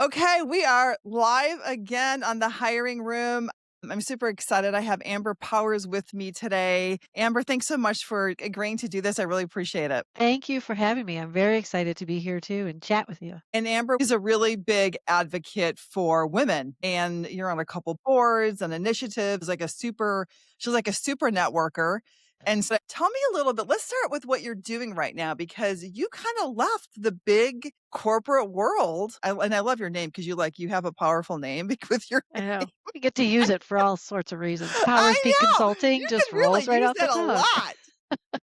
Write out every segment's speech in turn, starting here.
Okay, we are live again on the hiring room. I'm super excited. I have Amber Powers with me today. Amber, thanks so much for agreeing to do this. I really appreciate it. Thank you for having me. I'm very excited to be here too and chat with you. And Amber is a really big advocate for women. And you're on a couple boards and initiatives, she's like a super networker. And so tell me a little bit. Let's start with what you're doing right now because you kind of left the big corporate world. And I love your name because you have a powerful name with your I name. know. We get to use it for all sorts of reasons. Power I Speak know. Consulting You just can really rolls right use off the that a tongue. lot.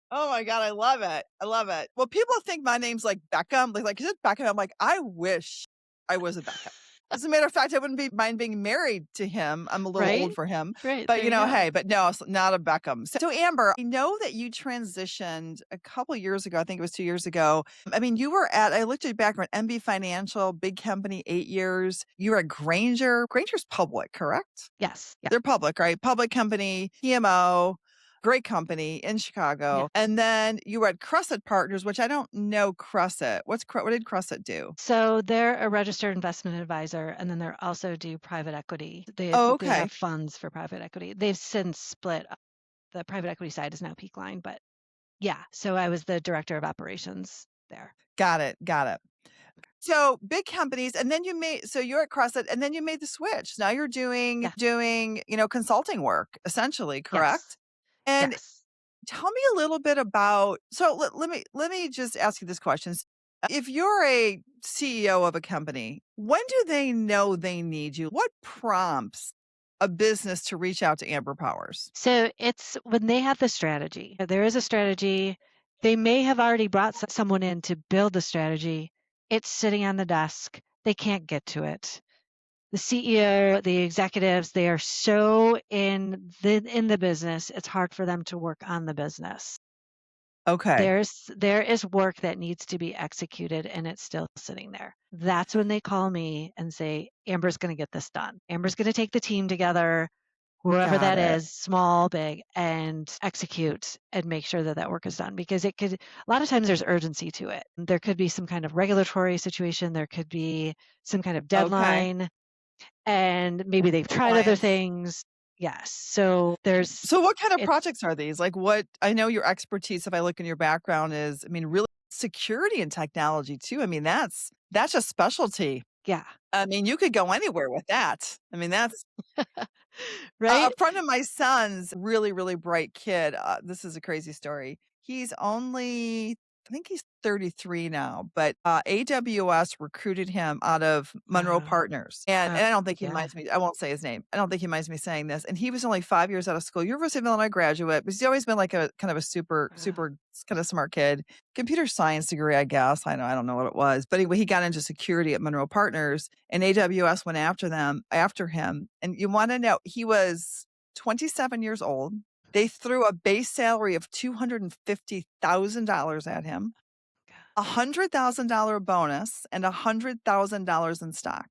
Oh my god, I love it. I love it. Well, people think my name's like Beckham. Is it Beckham? I'm like, I wish I was a Beckham. As a matter of fact, I wouldn't be mind being married to him. I'm a little old Right? for him. Right. But There you go. hey, but no, it's not a Beckham. So Amber, I know that you transitioned a couple years ago. I think it was 2 years ago. I mean, I looked at your background, MB Financial, big company, 8 years. You were at Granger. Granger's public, correct? Yes. Yeah. They're public, right? Public company, PMO, great company in Yeah. Chicago. And then you were at Crescent Partners, which I don't know Crescent. What did Crescent do? So they're a registered investment advisor, and then they also do private equity. Oh, They have okay. funds for private equity. They've since split up. The private equity side is now Peak Line, but yeah. So I was the director of operations there. Got it. Got it. So big companies, and then you're at Crescent, and then you made the switch. Now you're Yeah. doing, consulting work, essentially, Yes. correct? And Yes. tell me a little bit about so let me just ask you this question. If you're a CEO of a company, when do they know they need you? What prompts a business to reach out to Amber Powers? So it's when they have the strategy. There is a strategy. They may have already brought someone in to build the strategy. It's sitting on the desk. They can't get to it. The CEO, the executives, they are so in the business, it's hard for them to work on the business. Okay. There is work that needs to be executed and it's still sitting there. That's when they call me and say, Amber's going to get this done. Amber's going to take the team together, whoever Got that it. is, small, big, and execute and make sure that that work is done because a lot of times there's urgency to it. There could be some kind of regulatory situation, there could be some kind of Okay. deadline, and maybe they've tried other Compliance. things. Yes. So there's, So what kind of it's, projects are these? Like what I know your expertise, if I look in your background, is really security and technology too. I mean, that's a specialty. yeah, I mean, you could go anywhere with that. I mean, that's a right? friend of my son's really, really bright kid. This is a crazy story. I think he's 33 now, but AWS recruited him out of Monroe Uh, Partners. And I don't think he yeah. minds me. I won't say his name. I don't think he minds me saying this. And he was only 5 years out of school, University of Illinois graduate, but he's always been like a kind of a super, Uh, super kind of smart kid. Computer science degree, I guess. I don't know what it was. But anyway, he got into security at Monroe Partners and AWS went after him. And you want to know, he was 27 years old. They threw a base salary of $250,000 at him, $100,000 bonus, and $100,000 in stock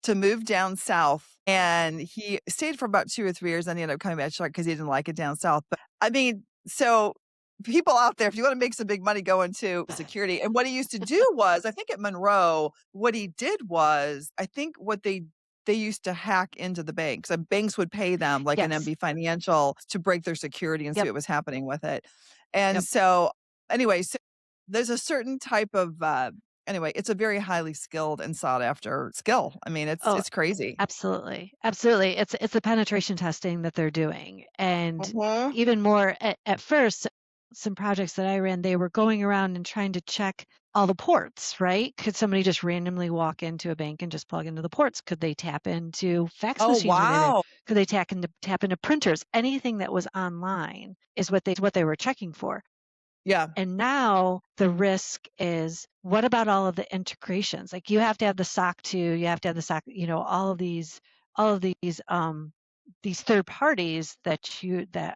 to move down south. And he stayed for about 2 or 3 years. Then he ended up coming back because he didn't like it down south. But I mean, so people out there, if you want to make some big money, go into security. And what he used to do was, I think at Monroe, what he did was, I think what they used to hack into the banks. And banks would pay them like an yes. MB Financial to break their security and see Yep. what was happening with it. And Yep. so anyway, so there's a certain type of anyway, it's a very highly skilled and sought after skill. I mean, Oh, it's crazy. absolutely. Absolutely. It's the penetration testing that they're doing. And Mhm. even more at first, some projects that I ran, they were going around and trying to check all the ports, right? Could somebody just randomly walk into a bank and just plug into the ports? Could they tap into fax Oh, machines when they're there? wow. Could they tap into printers? Anything that was online is what they were checking for. Yeah. And now the risk is what about all of the integrations? Like you have to have the SOC 2, you have to have the SOC, all of these third parties that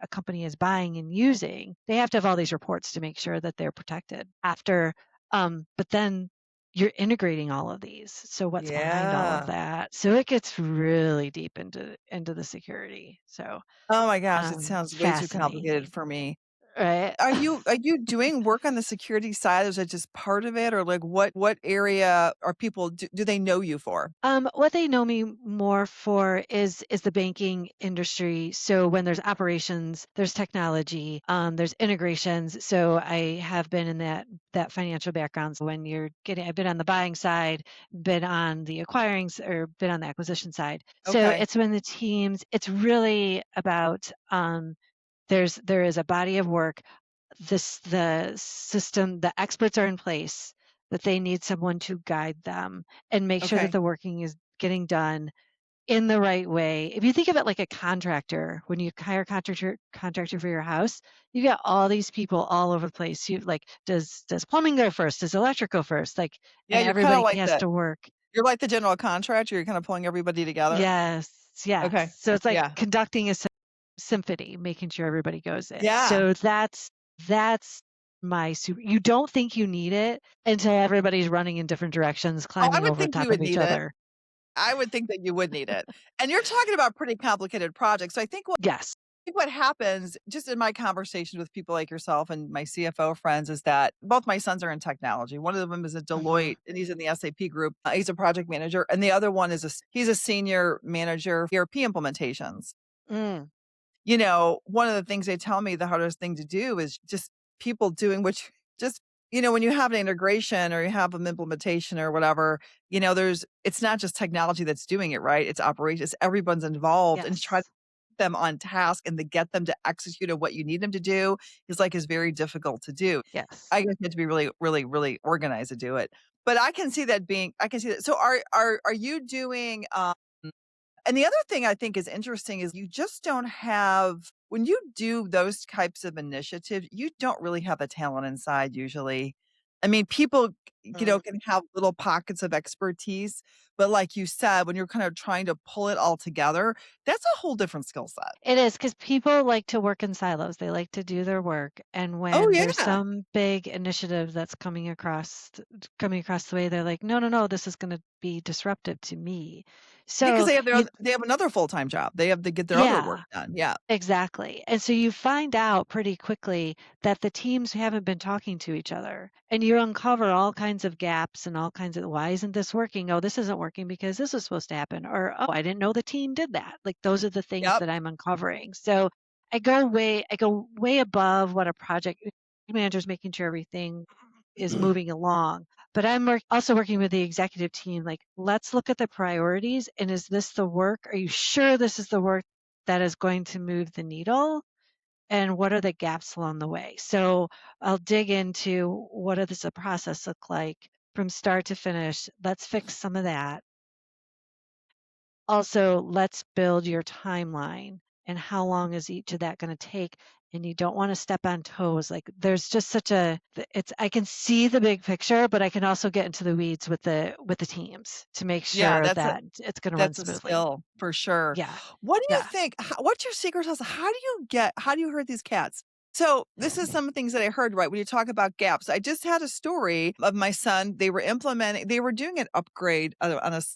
a company is buying and using, they have to have all these reports to make sure that they're protected after but then you're integrating all of these. So what's behind all of Yeah. that? So it gets really deep into the security. So Oh my gosh, it it's sounds way too fascinating. complicated for me. right? Are you doing work on the security side? Is it just part of it? Or like what area are people do they know you for? What they know me more for is the banking industry. So when there's operations, there's technology, there's integrations. So I have been in that financial background. So when I've been on the buying side, been on the or been on the acquisition side. So Okay. it's when the teams. It's really about there is a body of work. The system, the experts are in place, that they need someone to guide them and make sure that Okay. the working is getting done in the right way. If you think of it like a contractor, when you hire a contractor for your house, you got all these people all over the place. You like, does plumbing go first? Does electric go first? Like, Yeah, and you're kinda everybody like has to work. you're like the general contractor, you're kinda pulling everybody together? Yes, yes. Okay. So it's like Yeah. conducting a symphony, making sure everybody goes in. Yeah. So that's my super. You don't think you need it until everybody's running in different directions, Oh, I climbing would over think you top would of each need it. other. I would think that you would need it. And you're talking about pretty complicated projects. So Yes. I think what happens just in my conversations with people like yourself and my CFO friends is that both my sons are in technology. One of them is at Mhm. Deloitte and he's in the SAP group. He's a project manager, and the other one is he's a senior manager for ERP implementations. Mm. One of the things they tell me the hardest thing to do is just people doing just when you have an integration or you have an implementation or whatever, it's not just technology that's doing it, right? It's operations. Everyone's involved, and try Yes. them on task and to get them to execute at what you need them to do is very difficult to do. Yes. I guess you have to be really, really, really organized to do it. But I can see that. So are you doing and the other thing I think is interesting is you just don't have when you do those types of initiatives, you don't really have the talent inside usually. I mean, people, Mm. can have little pockets of expertise, but like you said, when you're kind of trying to pull it all together, that's a whole different skill set. It is because people like to work in silos. They like to do their work, and Oh, when there's yeah. some big initiative that's coming across the way, they're like, "No, no, no, this is gonna be disruptive to me." Yeah, because So you they have another full-time job. They have to get their other work yeah. done. Yeah. Exactly. And so you find out pretty quickly that the teams haven't been talking to each other. And you uncover all kinds of gaps and all kinds of why isn't this working? Oh, this isn't working because this is supposed to happen. Or, oh, I didn't know the team did that. Like those are the things Yep. that I'm uncovering. So I go way above what a project manager is, making sure everything is moving along. But I'm also working with the executive team. Like, let's look at the priorities. And is this the work? Are you sure this is the work that is going to move the needle? And what are the gaps along the way? So I'll dig into does the process look like from start to finish. Let's fix some of that. Also, let's build your timeline and how long is each of that going to take? And you don't want to step on toes. Like there's just I can see the big picture, but I can also get into the weeds with the teams to make Yeah, sure that it's going to run that's a smoothly. skill for sure. Yeah. What do you Yeah. think what's your secret sauce? How do you herd these cats? So, this is some of the things that I heard, right, when you talk about gaps. I just had a story of my son, they were doing an upgrade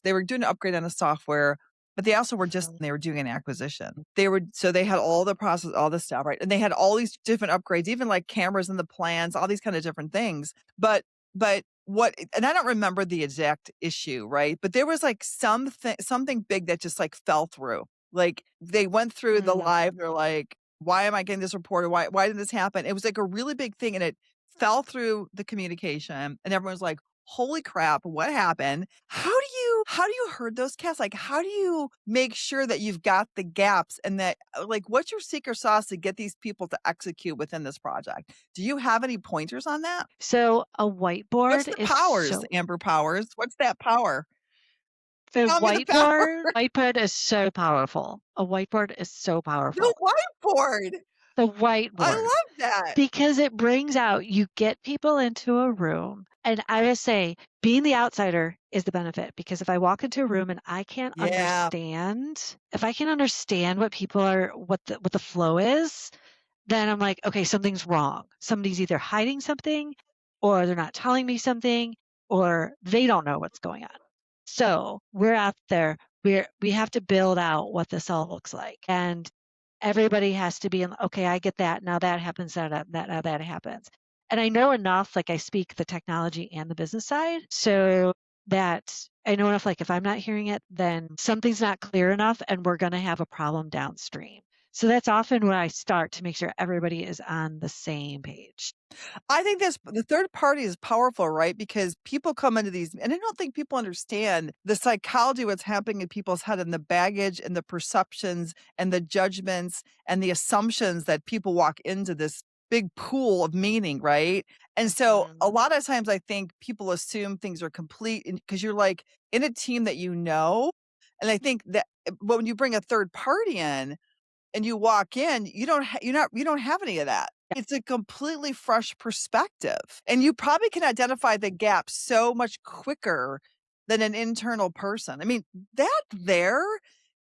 they were doing an upgrade on a software, but Mhm. they were doing an acquisition. They had all the process, all the stuff, right? And they had all these different upgrades, even like cameras in the plans, all these kind of different things. But what and I don't remember the exact issue, right? But there was like something big that just like fell through. Like they went through the Mhm. live, they're like, why am I getting this report? Or why did this happen? It was like a really big thing and it fell through the communication and everyone's like, holy crap, what happened? How do you herd those cats? Like how do you make sure that you've got the gaps and that like what's your secret sauce to get these people to execute within this project? Do you have any pointers on that? So a What's whiteboard the is powers, so Amber Powers? What's that power? the Tell me the power. whiteboard is so powerful. A whiteboard is so The powerful. whiteboard. The I whiteboard, love that. because it brings out, you get people into a room, and I would say being the outsider is the benefit, because if I walk into a room and Yeah. if I can understand what the flow is, then I'm like, okay, something's wrong. Somebody's either hiding something, or they're not telling me something, or they don't know what's going on. So we're out there. We have to build out what this all looks like. And everybody has to be in, okay, I get that. Now that happens, now that happens. And I know enough, like I speak the technology and the business side, so that I know enough, like if I'm not hearing it, then something's not clear enough and we're going to have a problem downstream. So that's often where I start to make sure everybody is on the same page. I think this the third party is powerful, right? Because people come into these and I don't think people understand the psychology, what's happening in people's head and the baggage and the perceptions and the judgments and the assumptions that people walk into this big pool of meaning, right? And so a Mhm. lot of times I think people assume things are complete because you're like in a team that you know. And I think that but when you bring a third party in, and you walk in, you don't have any of that. It's a completely fresh perspective, and you probably can identify the gap so much quicker than an internal person. I mean, that there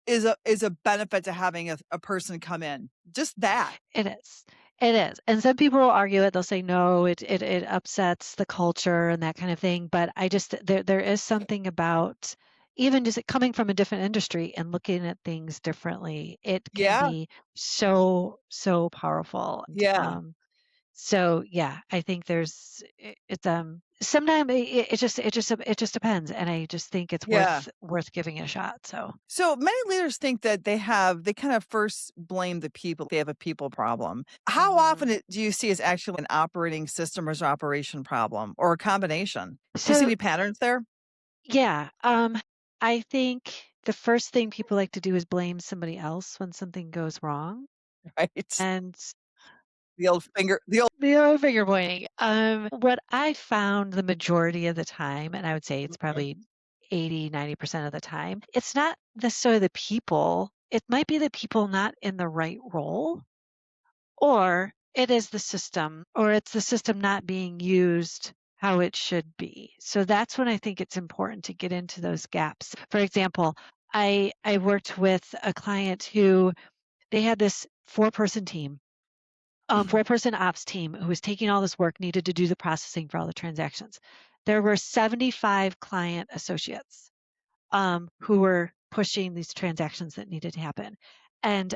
is a benefit to having a person come in. Just that. It is. It is. And some people will argue it. They'll say, no, it upsets the culture and that kind of thing. But I just, there is something about even just coming from a different industry and looking at things differently. It can Yeah, be so, so powerful. yeah, So yeah, I think it's, sometimes it just depends. And I just think it's yeah. worth giving it a shot. So, So many leaders think that they kind of first blame the people. They have a people problem. How mhm. often do you see is actually an operating system or operation problem or a combination? Do you see So any patterns there? yeah, I think the first thing people like to do is blame somebody else when something goes wrong, Right? and The old the old finger pointing. What I found the majority of the time, and I would say it's Mhm. probably 80, 90% of the time, it's not necessarily the people. It might be the people not in the right role, or it is the system, or it's the system not being used how it should be. So that's when I think it's important to get into those gaps. For example, I worked with a client who they had this four-person team, four-person ops team who was taking all this work, needed to do the processing for all the transactions. There were 75 client associates who were pushing these transactions that needed to happen. And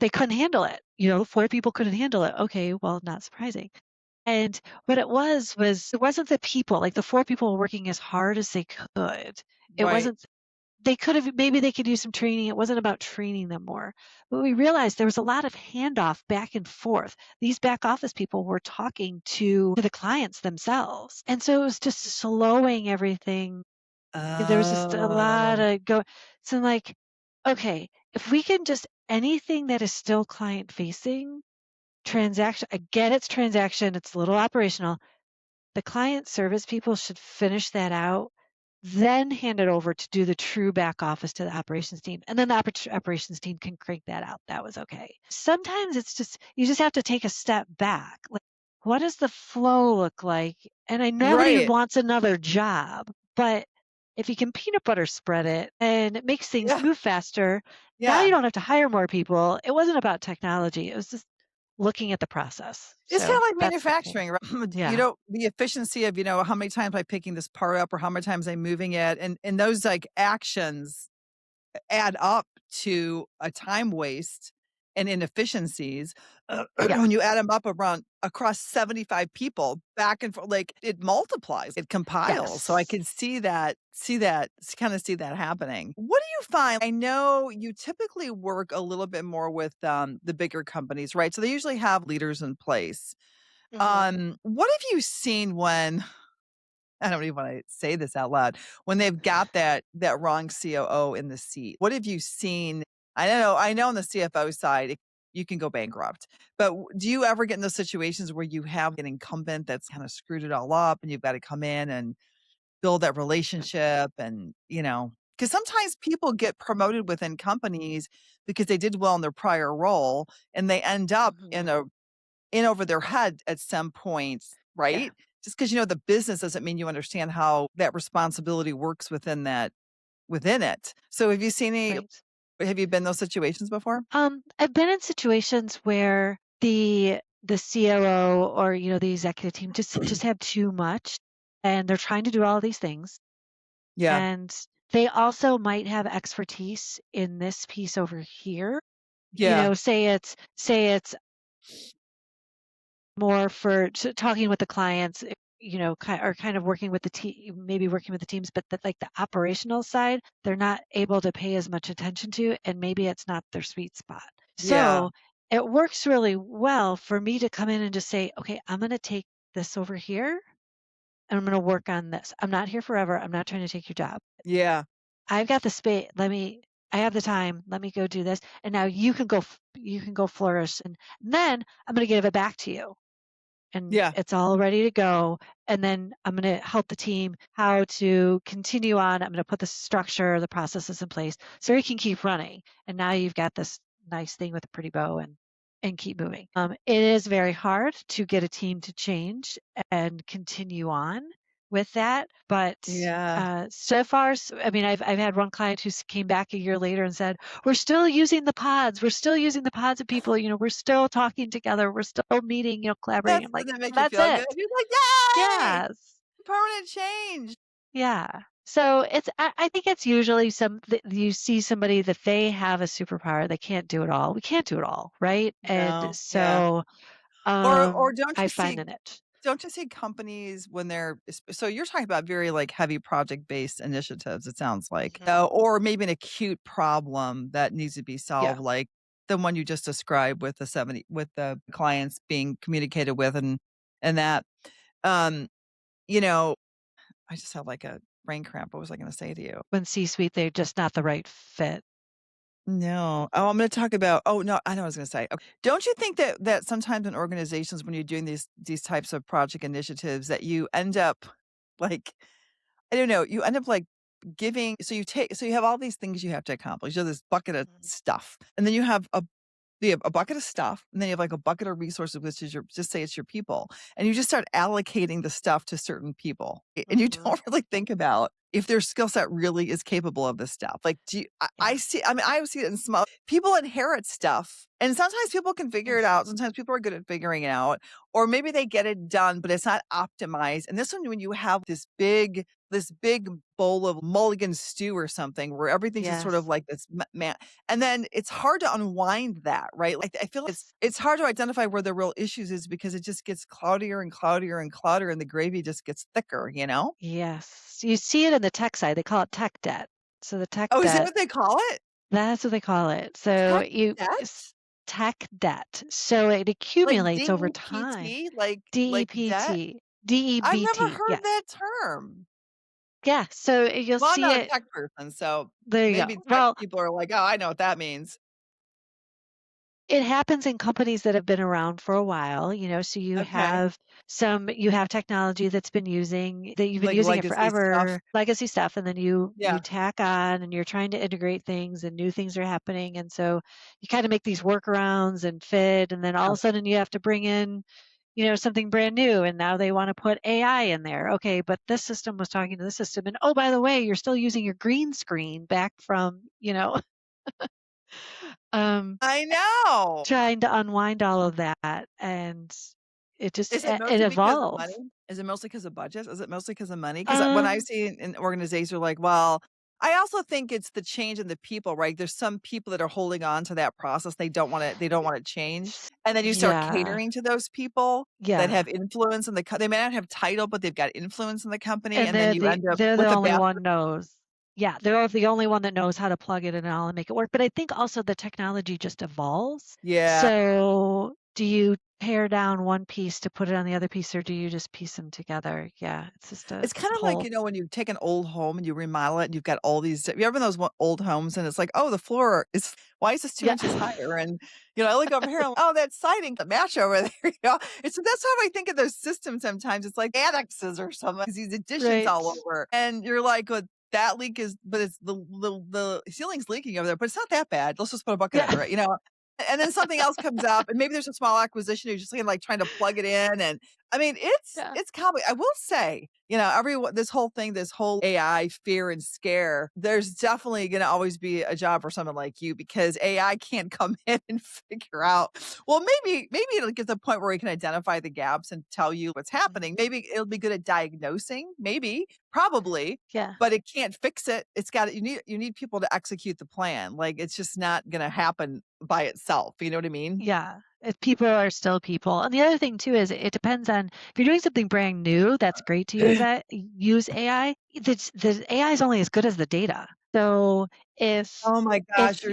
they couldn't handle it. You know, 4 people couldn't handle it. Okay, well, not surprising. And what was it wasn't the people, like the 4 people were working as hard as they could. It Right. wasn't they could have maybe they could use some training. It wasn't about training them more. But we realized there was a lot of handoff back and forth. These back office people were talking to the clients themselves. And so it was just slowing everything. There was just a lot Oh, of go so I'm like, okay, if we can just anything that is still client facing, transaction I get it's transaction, it's a little operational. The client service people should finish that out, then hand it over to do the true back office to the operations team. And then the operations team can crank that out. That was okay. Sometimes it's just, you just have to take a step back. Like, what does the flow look like? And I nobody right. wants another job, but if you can peanut butter spread it and it makes things Yeah, move faster, now you yeah. don't have to hire more people. It wasn't about technology. It was just looking at the process. It's So kinda like that's the thing. manufacturing, right? You Yeah. know, the efficiency of, how many times I'm picking this part up or how many times I'm moving it, and those, like, actions add up to a time waste and inefficiencies, Yeah. when you add them up around across 75 people back and forth, like, it multiplies, it compiles, so I Yes. can kinda see that happening. What do you find? I know you typically work a little bit more with, the bigger companies, right? So they usually have leaders in place. Mhm. What have you seen when I don't even wanna say this out loud. When they've got that wrong COO in the seat, what have you seen? I know on the CFO side, you can go bankrupt, but do you ever get in those situations where you have an incumbent that's kinda screwed it all up and you've gotta come in and build that relationship and, because sometimes people get promoted within companies because they did well in their prior role, and they end up Mhm. in over their head at some point, Yeah, right? Just because you know the business doesn't mean you understand how that responsibility works within it. So right. have you been in those situations before? I've been in situations where the COO or, the executive team just have too much and they're trying to do all these things. Yeah. And they also might have expertise in this piece over here. Yeah. Say it's more for talking with the clients, or kind of working with the team, maybe working with the teams, but that like the operational side, they're not able to pay as much attention to, and maybe it's not their sweet spot. Yeah. So it works really well for me to come in and just say, okay, I'm going to take this over here and I'm going to work on this. I'm not here forever. I'm not trying to take your job. Yeah. I've got the space. I have the time. Let me go do this. And now you can go flourish. And then I'm going to give it back to you and Yeah. it's all ready to go. And then I'm going to help the team how to continue on. I'm going to put the structure, the processes in place so we can keep running. And now you've got this nice thing with a pretty bow and keep moving. It is very hard to get a team to change and continue on with that, but Yeah. so far, I mean, I've had one client who came back a year later and said, "We're still using the pods. We're still using the pods of people. We're still talking together. We're still meeting. Collaborating." That's I'm does like, that make you "That's feel good? it. You're like, "Yay! Yes, Permanent change." yeah." So I think it's usually you see somebody that they have a superpower. They can't do it all. We can't do it all, right? And No. Yeah. so Or don't I you find see in it. companies when they're so you're talking about very, like, heavy project-based initiatives, it sounds like, Mhm. or maybe an acute problem that needs to be Yeah. solved, like the one you just described with with the clients being communicated with and that, um, you know, I just have, like, a brain cramp. What was I gonna say to you? When C-suite, they're just not the right fit. No. Oh, I'm gonna talk about no, I know what I was gonna say. Ok don't you think that sometimes in organizations when you're doing these types of project initiatives that you end up, like, I don't know, you end up, like, giving so you have all these things you have to accomplish. You have this bucket of Mhm. stuff, and then you have a bucket of stuff, and then you have, like, a bucket of resources, which is your just say it's your people, and you just start allocating the stuff to certain people, and you Mhm. don't really think about if their skill set really is capable of this stuff. Like, do you I Yeah. see I mean, I see it in small people inherit stuff, and sometimes people can figure it out, Mhm. sometimes people are good at figuring it out, or maybe they get it done, but it's not optimized, and this one, when you have this big bowl of mulligan stew or something where everything's just sort of Yes. like this and then it's hard to unwind that, right? Like, I feel Yes. it's hard to identify where the real issues is because it just gets cloudier and cloudier and cloudier, and the gravy just gets thicker, you know? Yes. You see it in the tech side. They call it tech debt. So the tech Oh, is that debt, what they call it? that's what they call it. So Tech debt? tech debt. So it Like accumulates over time. DEPT? Like debt? DEPT, I've never DEBT. heard Yes. that term. Yeah. So you'll Well, I'm see not a it. tech person, so There you maybe go. tech Well, people are like, "Oh, I know what that means." it happens in companies that have been around for a while, so Okay. you have technology that you've been Like using it legacy stuff. forever, legacy stuff, and then you Yeah. tack on and you're trying to integrate things and new things are happening. And so you kind of make these workarounds and fit, and then all Yeah. of a sudden you have to bring in, something brand new, and now they want to put AI in there. Okay, but this system was talking to this system, and oh, by the way, you're still using your green screen back from, um I know. trying to unwind all of that, and Is it it mostly because of money? evolves. Is it mostly 'cause of budget? Is it mostly 'cause of money? 'Cause, when I Um, see in organizations, they're like, "Well," I also think it's the change in the people, right? There's some people that are holding on to that process, they don't wanna change, s and then you start yeah, catering to those people that yeah, have influence in they may not have title, but they've got influence in the company, and and then you end up they're the with a only bastard. one knows. Yeah, they're the only one that knows how to plug it in all and make it work, but I think also the technology just evolves. Yeah. So, do you tear down one piece to put it on the other piece, or do you just piece them together? Yeah, It's it's a kinda like, whole. when you take an old home and you remodel it and you've got all these you ever those old homes and it's like, "Oh, the floor is why is this 2 Yeah. inches higher?" And, I look over here and, "Oh, that siding the match over there," It's that's how I think of those systems sometimes. It's like annexes or something 'cause these additions Right. all over, and you're like, "Well, that leak is but it's the ceiling's leaking over there, but it's not that bad. Let's just put a bucket Yeah. under it," And then something else comes up, and maybe there's a small acquisition, you're just, like, trying to plug it in, and I mean, Yeah. it's complicated. I will say, everyone this whole thing, this whole AI fear and scare, there's definitely gonna always be a job for someone like you because AI can't come in and figure out well, maybe it'll get to the point where it can identify the gaps and tell you what's Mhm. happening. Maybe it'll be good at diagnosing, maybe, probably, Yeah. but it can't fix it. It's got you need people to execute the plan. Like, it's just not gonna happen by itself. You know what I mean? Yeah. If people are still people. And the other thing too is it depends on if you're doing something brand new, that's great to use AI. The AI is only as good as the data. So if Oh my if gosh,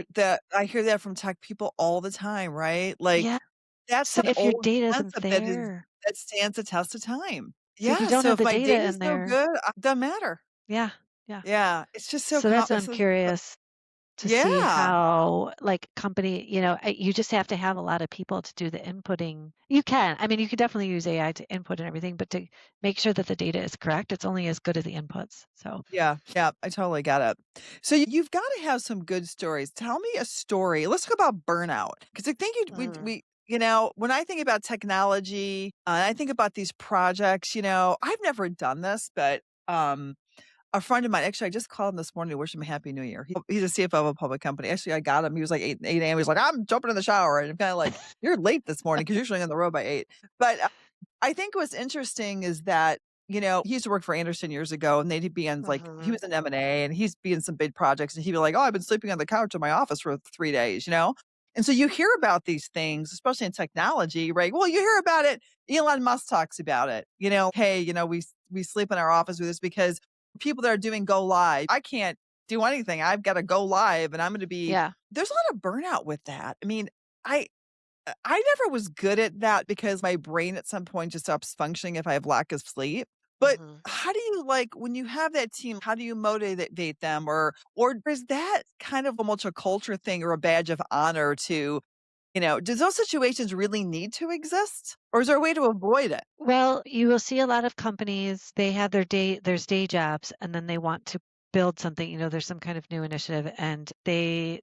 I hear that from tech people all the time, right? Like, yeah, that's so an if your old data isn't concept there, that stands the test of time. so if you Yeah, don't so have if the my data data's in no there, good, doesn't matter. yeah, yeah. Yeah, it's just so So com that's why I'm curious to see yeah, how, like, company, you just have to have a lot of people to do the inputting. You can. I mean, you can definitely use AI to input and everything, but to make sure that the data is correct, it's only as good as the inputs. So, yeah, yeah, I totally get it. So you've gotta have some good stories. Tell me a story. Let's talk about burnout because I think mhm, when I think about technology, I think about these projects, I've never done this, but, a friend of mine actually, I just called him this morning to wish him a happy new year. He's a CFO of a public company. Actually, I got him. He was like 8 AM. He's like, "I'm jumping in the shower." And I'm kinda like, "You're late this morning because usually on the road by 8." But, I think what's interesting is that, he used to work for Anderson years ago, and they'd be on, like he mhm. was in M&A, and he's be in some big projects, and he'd be like, "Oh, I've been sleeping on the couch in my office for 3 days," you know? And so you hear about these things, especially in technology, right? Well, you hear about it. Elon Musk talks about it, "Hey, we sleep in our office with this because people that are doing go live, I can't do anything. I've got to go live and I'm going to be Yeah. there's a lot of burnout with that. I mean, I I never was good at that because my brain at some point just stops functioning if I have lack of sleep. But Mhm. how do you like when you have that team, how do you motivate them or is that kind of almost a culture thing or a badge of honor to, does those situations really need to exist? Or is there a way to avoid it? Well, you will see a lot of companies, they have there's day jobs and then they want to build something, there's some kind of new initiative and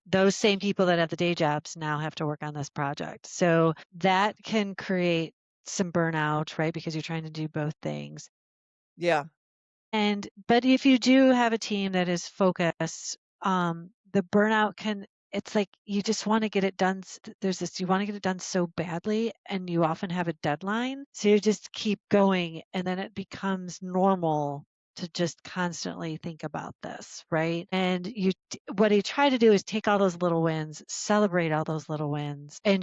those same people that have the day jobs now have to work on this project. So that can create some burnout, right? Because you're trying to do both things. Yeah. But if you do have a team that is focused, the burnout it's like you just want to get it done. There's this, you want to get it done so badly, and you often have a deadline. So you just keep going, and then it becomes normal to just constantly think about this, right? And what you try to do is take all those little wins, celebrate all those little wins, and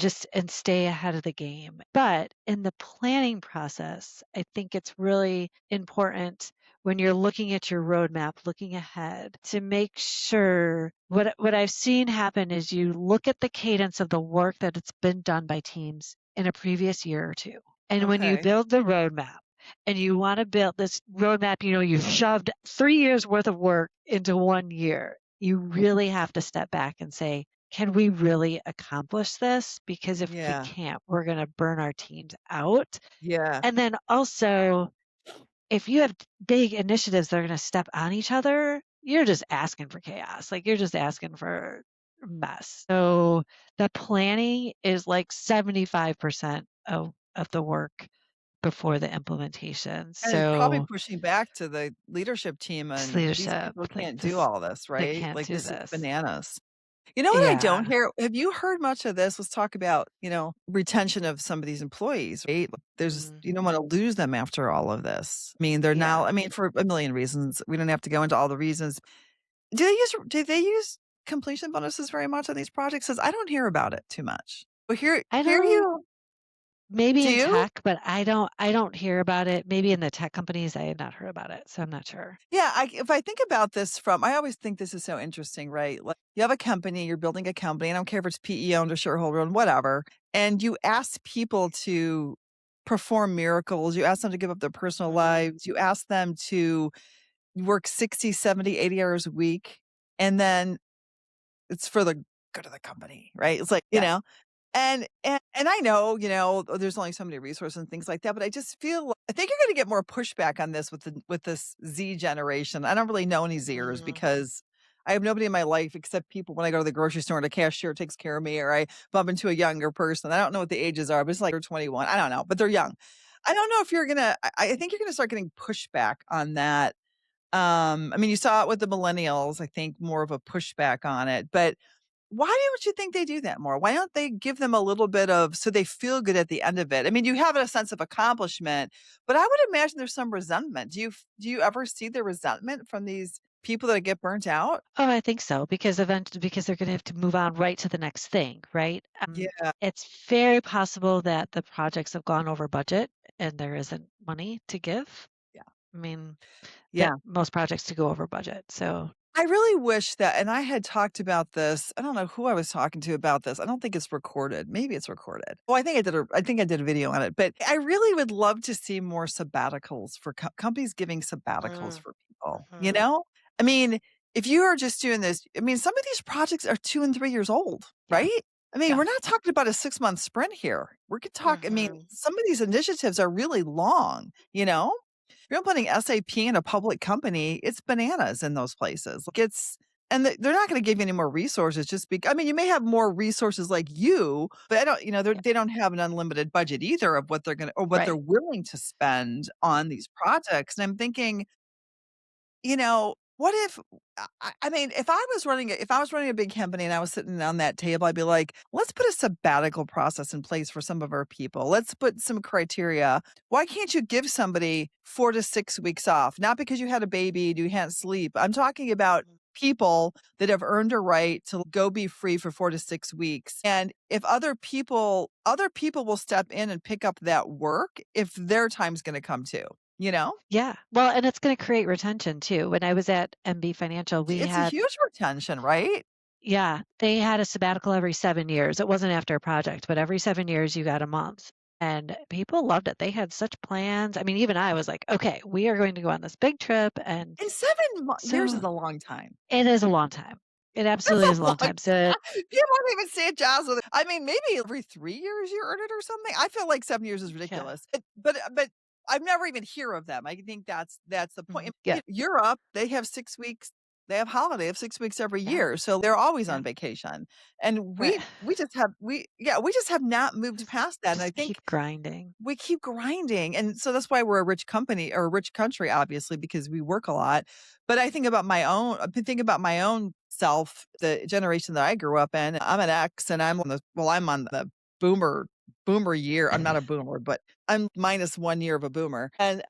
stay ahead of the game. But in the planning process, I think it's really important when you're looking at your roadmap, looking ahead, to make sure what I've seen happen is you look at the cadence of the work that it's been done by teams in a previous year or two. And when you Okay. build the roadmap and you want to build this roadmap, you've shoved 3 years worth of work into 1 year. You really have to step back and say, can we really accomplish this? Because if we Yeah. can't, we're going to burn our teams out. Yeah. And then also, if you have big initiatives that are gonna step on each other, you're just asking for chaos. Like, you're just asking for mess. So, the planning is like 75% of the work before the implementation. And it's probably So, pushing back to the leadership team it's and these leadership, people like, can't do this all this, they right? can't Like, do this is this. bananas. You know what I don't Yeah. hear? Have you heard much of this? Let's talk about, retention of some of these employees, right? Like, Mhm. you don't wanna lose them after all of this. I mean, they're now Yeah. I mean, for a million reasons. We don't have to go into all the reasons. Do they use completion bonuses very much on these projects? 'Cause I don't hear about it too much. But I hear don't you maybe do in you? tech, but I don't hear about it. Maybe in the tech companies, I have not heard about it, so I'm not sure. Yeah, if I think about this I always think this is so interesting, right? Like, you have a company, you're building a company, I don't care if it's PE owned or shareholder owned, whatever, and you ask people to perform miracles, you ask them to give up their personal Mhm. lives, you ask them to work 60, 70, 80 hours a week, and then it's for the good of the company, right? It's like, Yeah. and I know, there's only so many resources and things like that, but I just feel I think you're gonna get more pushback on this with this Z generation. I don't really know any Zers Mhm. because I have nobody in my life except people when I go to the grocery store and the cashier takes care of me or I bump into a younger person. I don't know what the ages are, but it's like they're 21. I don't know, but they're young. I don't know if you're gonna I think you're gonna start getting pushback on that. I mean, you saw it with the millennials, I think more of a pushback on it, but why don't you think they do that more? Why don't they give them a little bit of so they feel good at the end of it? I mean, you have a sense of accomplishment, but I would imagine there's some resentment. Do you ever see the resentment from these people that get burnt out? Oh, I think so, because eventually, because they're gonna have to move on right to the next thing, right? Yeah, It's very possible that the projects have gone over budget and there isn't money to give. yeah, I mean, there yeah. most projects to go over budget. So, I really wish that and I had talked about this. I don't know who I was talking to about this. I don't think it's recorded. Maybe it's recorded. Oh, I think I did a video on it, but I really would love to see more sabbaticals for companies giving sabbaticals mm, for people, you mhm, know? I mean, if you are just doing this, I mean, some of these projects are 2 and 3 years old, yeah, right? I mean, yeah, we're not talking about a 6-month sprint here. We could talk I mean, mhm, some of these initiatives are really long, you know? You're putting SAP in a public company, it's bananas in those places. Like, it's and they're not gonna give you any more resources just because. I mean, you may have more resources like you, but I don't yeah, they don't have an unlimited budget either of what they're gonna or what they're right. willing to spend on these projects, and I'm thinking, what if I mean, if I was running a big company and I was sitting on that table, I'd be like, "Let's put a sabbatical process in place for some of our people. Let's put some criteria. Why can't you give somebody 4 to 6 weeks off? Not because you had a baby and you can't sleep. I'm talking about Mhm. people that have earned a right to go be free for 4 to 6 weeks. And if other people will step in and pick up that work if their time's gonna come too, you know? Yeah. Well, and it's gonna create retention too. When I was at MB Financial, we It's a had huge retention, right? yeah, they had a sabbatical every 7 years. It wasn't after a project, but every 7 years you got a month. And people loved it. They had such plans. I mean, even I was like, "Okay, we are going to go on this big trip." And And 7 mo years so is a long time. it is a long time. It That's absolutely is a a long long time. So time. People don't even see a jobs with it. I mean, maybe every 3 years you earn it or something. I feel like 7 years is yeah. ridiculous. But I've never even hear of them. I think that's the point. Mhm. Yeah. Europe, they have 6 weeks. They have holiday. They have 6 weeks every Yeah. year, so they're always Yeah. on vacation. And Right. we just have not moved past that, and I Just think keep grinding. we keep grinding, and so that's why we're a rich company or a rich country, obviously, because we work a lot. But I think about my own I've been thinking about my own self, the generation that I grew up in. I'm an X and I'm on the boomer year. I'm not a boomer, but I'm minus 1 year of a boomer. And,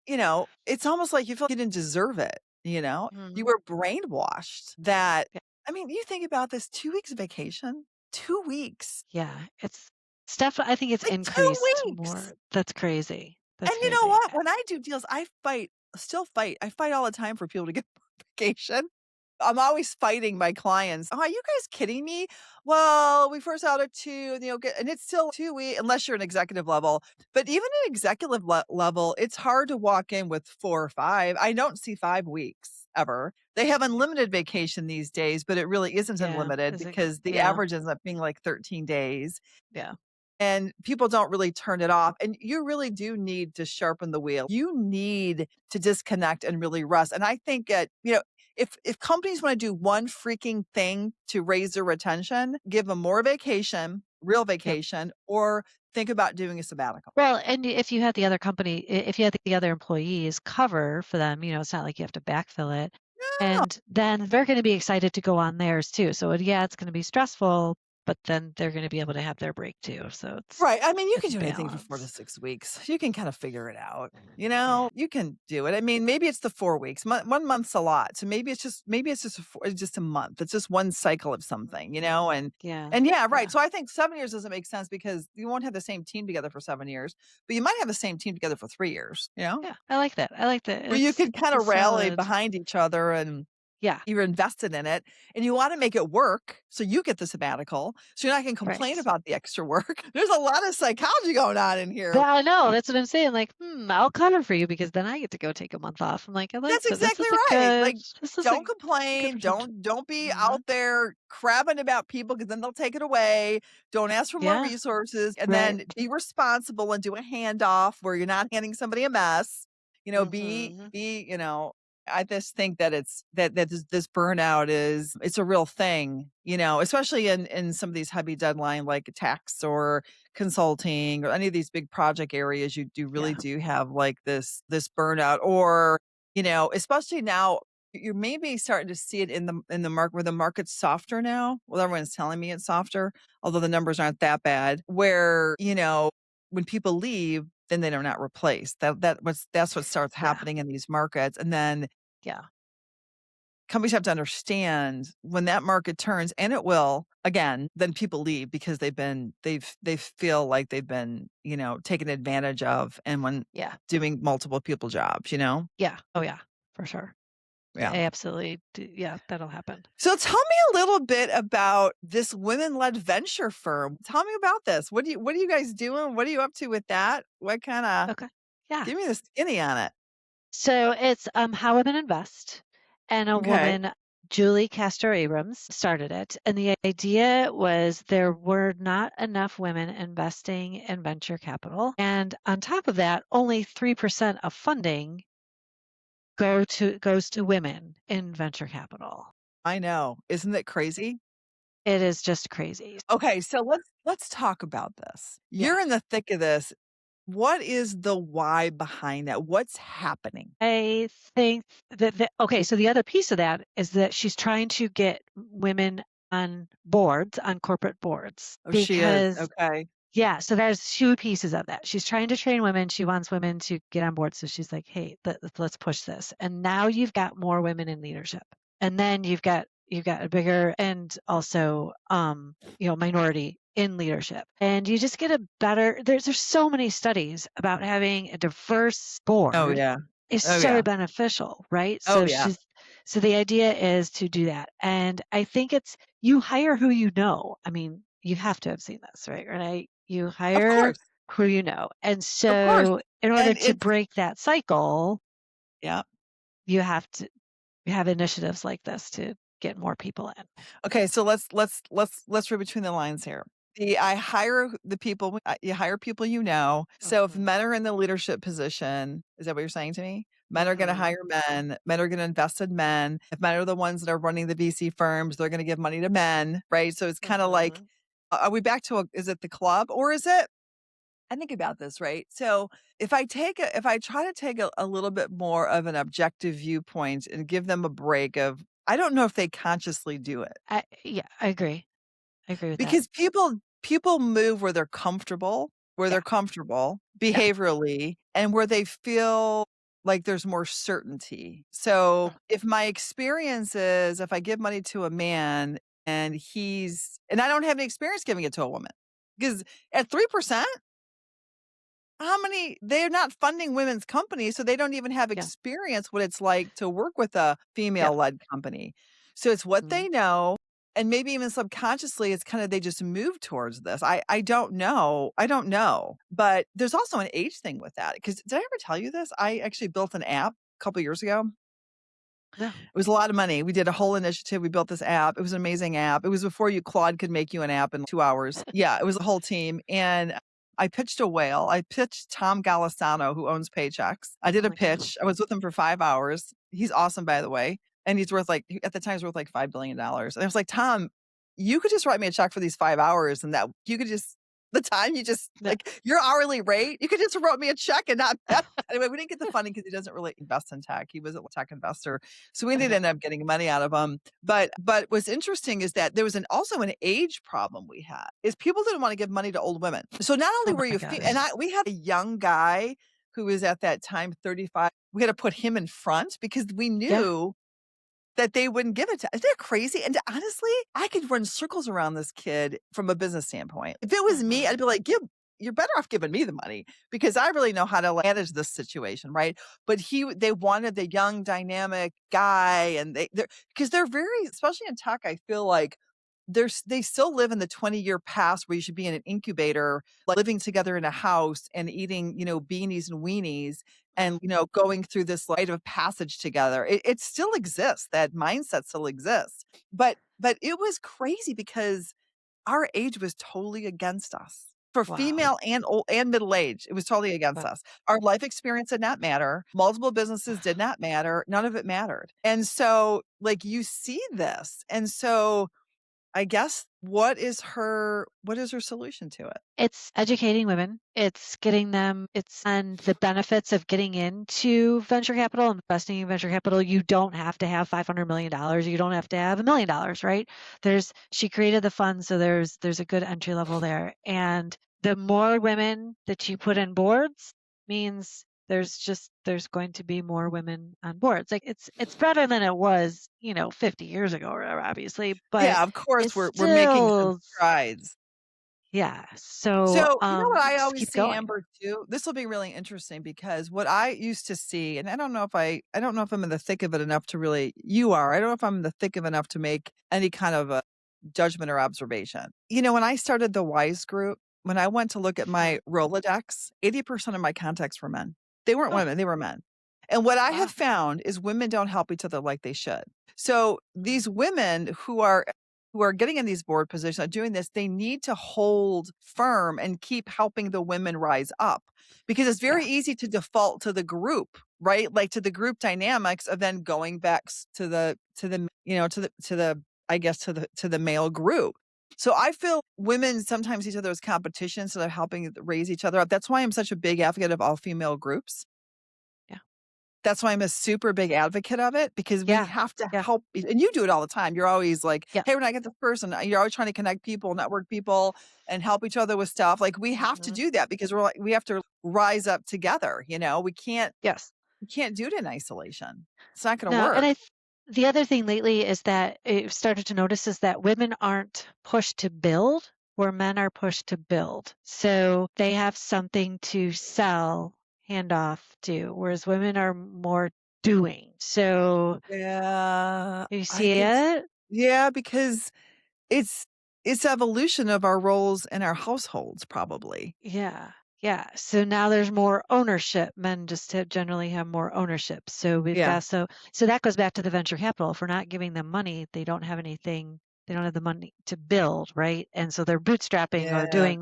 it's almost like you feel like you didn't deserve it, you know? You Mhm. were brainwashed that Yeah. I mean, you think about this 2 weeks of vacation, 2 weeks. Yeah. It's stuff I think it's Like 2 increased weeks! more. That's crazy. And That's you know crazy. what? When I do deals, still fight. I fight all the time for people to get vacation. I'm always fighting my clients. "Oh, are you guys kidding me? Well, we first out at 2, and and it's still 2 weeks unless you're an executive level. But even an executive level, it's hard to walk in with 4 or 5. I don't see 5 weeks ever. They have unlimited vacation these days, but it really isn't Yeah. unlimited Is it because the yeah. average ends up being like 13 days. Yeah. And people don't really turn it off, and you really do need to sharpen the wheel. You need to disconnect and really rest, and I think that, if companies wanna do one freaking thing to raise their retention, give them more vacation, real Yep. vacation, or think about doing a sabbatical. Well, and if you had the other company, if you had the other employees cover for them, it's not like you have to backfill it. No. And then they're going to be excited to go on theirs too. So yeah, it's going to be stressful, but then they're going to be able to have their break too. So Right, I mean, you it's can a do anything for 4 to balance. 6 weeks. You can kinda figure it out, Yeah. you can do it. I mean, maybe it's the 4 weeks. 1 month's a lot, so maybe it's just a month. It's just 1 cycle of something, Yeah. and yeah, right, Yeah. so I think 7 years doesn't make sense because you won't have the same team together for 7 years, but you might have the same team together for 3 years, Yeah. I like that. I like that. where you could It's a kinda rally solid. behind each other and Yeah. you're invested in it, and you wanna make it work, so you get the sabbatical, so you're not gonna complain Right. about the extra work. There's a lot of psychology going on in here. Yeah, I know. That's what I'm saying. Like, I'll cover for you because then I get to go take a month off. I'm like, I like That's that. This exactly is a right. Like, don't good complain, retention. don't be Mhm. out there crabbing about people because then they'll take it away. Don't ask for more Yeah. resources, and Right. then be responsible and do a handoff where you're not handing somebody a mess. Mhm. I just think that this burnout it's a real thing, especially in some of these heavy deadline like tax or consulting or any of these big project areas, you really Yeah. do have like this burnout or, especially now you're maybe starting to see it in the market where the market's softer now. Well, everyone's telling me it's softer, although the numbers aren't that bad, where, when people leave, then they are not replaced. That's what starts Yeah. happening in these markets. And then Yeah. companies have to understand when that market turns, and it will again, then people leave because they feel like they've been, taken advantage of and when Yeah. doing multiple people jobs. Yeah. Oh, yeah. For sure. Yeah, Yeah. I absolutely do. Yeah, that'll happen. So tell me a little bit about this women-led venture firm. Tell me about this. What are you guys doing? What are you up to with that? What kinda Okay. Yeah. give me the skinny on it. So it's How Women Invest, and a Okay. woman, Julie Castor Abrams, started it. And the idea was there were not enough women investing in venture capital. And on top of that, only 3% of funding goes to women in venture capital. I know. Isn't it crazy? It is just crazy. Okay, so let's talk about this. Yeah. You're in the thick of this. What is the why behind that? What's happening? I think okay, so the other piece of that is that she's trying to get women on boards, on corporate boards, Oh, she is. because Okay. yeah, so there's two pieces of that. She's trying to train women. She wants women to get on board. So she's like, hey, let's push this. And now you've got more women in leadership. And then you've got a bigger and also minority in leadership. And you just get a better there's so many studies about having a diverse Oh, board yeah. is Oh, so yeah. beneficial, right? Oh, yeah. So the idea is to do that. And I think it's you hire who you know. I mean, you have to have seen this, right? Renee? You Of hire course. who you know. And Of course. so in order And to it's break that cycle, yeah. you have to have initiatives like this to get more people in. Okay, so let's read between the lines here. I hire the people you hire people you know. So if Mhm. men are in the leadership position, is that what you're saying to me? Men are gonna Mhm. hire men. Men are gonna invest in men. If men are the ones that are running the VC firms, they're gonna give money to men, right? So it's kinda like, Mhm. are we back to is it the club or is it I think about this, right? So if I try to take a little bit more of an objective viewpoint and give them a break of I don't know if they consciously do it. Yeah, I agree. I agree with that. Because people move where Yeah. they're comfortable Yeah. behaviorally and where they feel like there's more certainty. So, if my experience is if I give money to a man and I don't have any experience giving it to a woman. Because at 3%, how many they're not funding women's companies, so they don't even have Yeah. experience what it's like to work with a Yeah. female-led company. So it's what Mhm. they know, and maybe even subconsciously, it's kinda they just move towards this. I don't know. I don't know. But there's also an age thing with that. Because did I ever tell you this? I actually built an app a couple years ago. No. It was a lot of money. We did a whole initiative. We built this app. It was an amazing app. It was before you Claude could make you an app in 2 hours. Yeah, it was a whole team, and I pitched a whale. I pitched Tom Golisano, who owns Paychex. I did Oh a my gosh. pitch. I was with him for 5 hours. He's awesome, by the way, and he's worth like at the time, he's worth like $5 billion. And I was like, "Tom, you could just write me a check for these 5 hours and that you could just the time you just No. like your hourly rate, you could just wrote me a check and not anyway, we didn't get the funding because he doesn't really invest in tech. He was a tech investor. So we did Okay. end up getting money out of him. But what's interesting is that there was also an age problem we had is people didn't want to give money to old women. So not only Oh were my you and gosh. I we had a young guy who was at that time 35. We had to put him in front because we Yeah. knew that they wouldn't give it to isn't that crazy? And honestly, I could run circles around this kid from a business standpoint. If it was me, Mhm. I'd be like, "Give you're better off giving me the money because I really know how to manage this situation, right?" But they wanted the young dynamic guy and they're very especially in tech, I feel like they still live in the 20-year past where you should be in an incubator, like living together in a house and eating, beanies and weenies and, going through this rite of passage together. It still exists. That mindset still exists. But it was crazy because our age was totally against us. For Wow. female and old and middle age, it was totally against Wow. us. Our life experience did not matter. Multiple businesses did not matter. None of it mattered. And so, like, you see this. And so I guess what is her solution to it? It's educating women. It's getting them it's and the benefits of getting into venture capital, investing in venture capital. You don't have to have $500 million. You don't have to have $1 million, right? She created the fund, so there's a good entry level there. And the more women that you put in boards means there's going to be more women on boards. Like it's better than it was, 50 years ago, or whatever, obviously, but Yeah, of course, it's we're making good still strides. yeah. So, So, you know what I just always keep see, going. Amber, too? This will be really interesting because what I used to see, and I don't know if I'm in the thick of it enough to really you are. I don't know if I'm in the thick of enough to make any kind of a judgment or observation. When I started the WISE group, when I went to look at Mhm. my Rolodex, 80% of my contacts were men. They weren't Oh, women, they were men. And what I have wow. found is women don't help each other like they should. So these women who are getting in these board positions are doing this, they need to hold firm and keep helping the women rise up because it's Yeah, very easy to default to the group, right? Like to the group dynamics of then going back I guess to the male group. So I feel women sometimes see each other as competition instead of helping raise each other up. That's why I'm such a big advocate of all female groups. yeah, That's why I'm a super big advocate of it because we yeah, have to yeah, help and you do it all the time. You're always like, yeah. "Hey, when I get this person," you're always trying to connect people, network people, and help each other with stuff. Like, we have to Mhm. do that because we have to rise up together, Yes. we can't do it in isolation. It's not gonna No, and work. the other thing lately is that I've started to notice is that women aren't pushed to build where men are pushed to build. So they have something to sell, hand off to, whereas women are more doing. So Yeah, you I see could it? yeah, because it's it's evolution of our roles in our households probably. Yeah. Yeah. So now there's more ownership. Men just generally have more ownership. So we've Yeah. got so that goes back to the venture capital. If we're not giving them money, they don't have anything. They don't have the money to build, right? And so they're bootstrapping or Yeah. doing